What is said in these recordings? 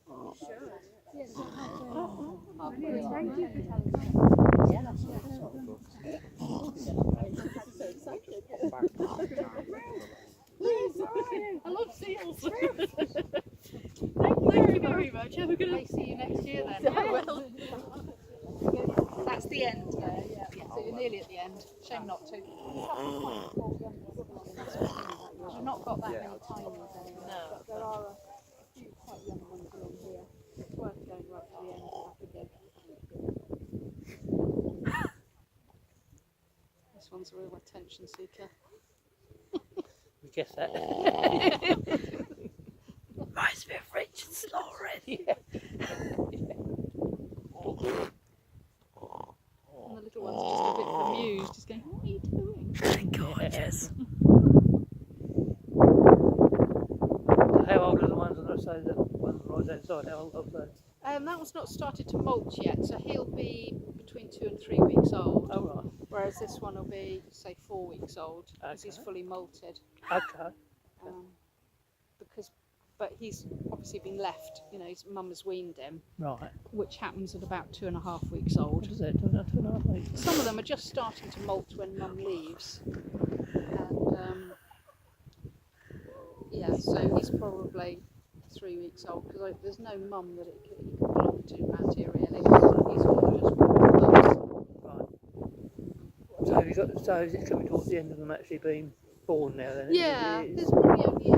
I love seals. Thank you very much. Have a good day. See you next year then. I will. That's the end. Yeah. So you're nearly at the end. Shame not to. We've not got that many tinies anyway. No. But there are a few quite young ones along here. It's worth going right to the end and back again. This one's a real attention seeker. We guess that. Reminds me of Richard snoring. Yeah. And the little one's just a bit bemused, just going, what are you doing? Gorgeous. How old are the ones on the other side? The one right outside, how old are they? That one's not started to molt yet, so he'll be between 2 and 3 weeks old. Oh, right. Whereas this one will be, say, 4 weeks old, because he's fully molted. Okay. But he's obviously been left, you know, his mum has weaned him. Right. Which happens at about 2.5 weeks old. What is it? 2.5 weeks? Some of them are just starting to molt when mum leaves. And yeah, so he's probably 3 weeks old, because there's no mum that he can belong to around here really. He's all just right. So is it coming towards the end of them actually being born now then? Yeah, there's probably only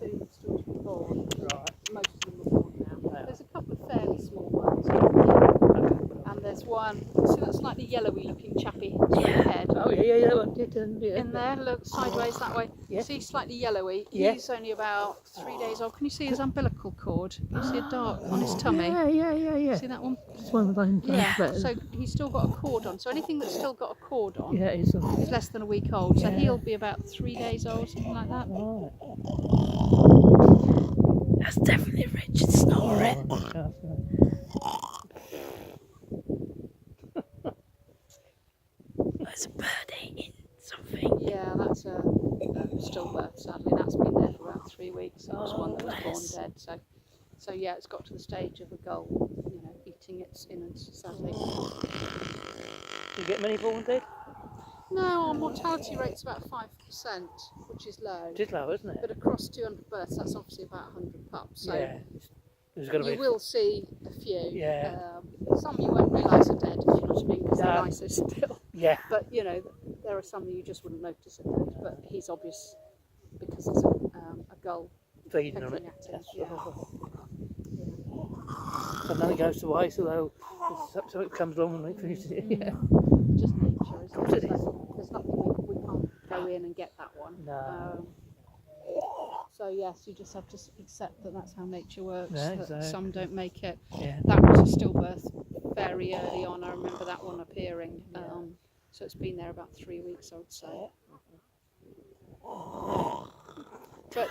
2 still to be born. Right. Most of them are born now. Yeah. There's a couple of fairly small ones. And there's one, see that slightly yellowy looking chappy head? Oh yeah, that one did. In there, look sideways that way. Yeah. See, slightly yellowy. Yeah. He's only about 3 days old. Can you see his umbilical cord? Can you see a dart on his tummy? Yeah. See that one? It's one of those. Yeah. So he's still got a cord on. So anything that's still got a cord on is less than a week old. So Yeah. he'll be about 3 days old, something like that. Right. That's definitely Richard snoring. There's a bird eating something. Yeah, that's a stillbirth, sadly. That's been there for about 3 weeks. That was one that was born dead. So yeah, it's got to the stage of a gull, you know, eating its innards, sadly. Do you get many born dead? No, our mortality rate's about 5%, which is low. It is low, isn't it? But across 200 births, that's obviously about 100 pups. So yeah. There's got to you be. will see a few. Yeah. Some you won't realise are dead, if you know what I mean, because they're nicer still. Yeah. But you know, there are some that you just wouldn't notice are dead. But he's obvious because it's a gull Feeding on it. pecking at him. That's Yeah. And then it goes to waste, although something comes along and it finishes it. Yeah. Just nature, isn't Course it it? is. There's nothing we can't go in and get that one. No. So yes, you just have to accept that that's how nature works. Yeah, that exactly. some don't make it. Yeah. That was a stillbirth very early on. I remember that one appearing. So it's been there about 3 weeks, I would say. But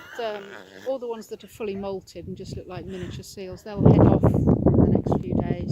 all the ones that are fully molted and just look like miniature seals, they'll head off in the next few days.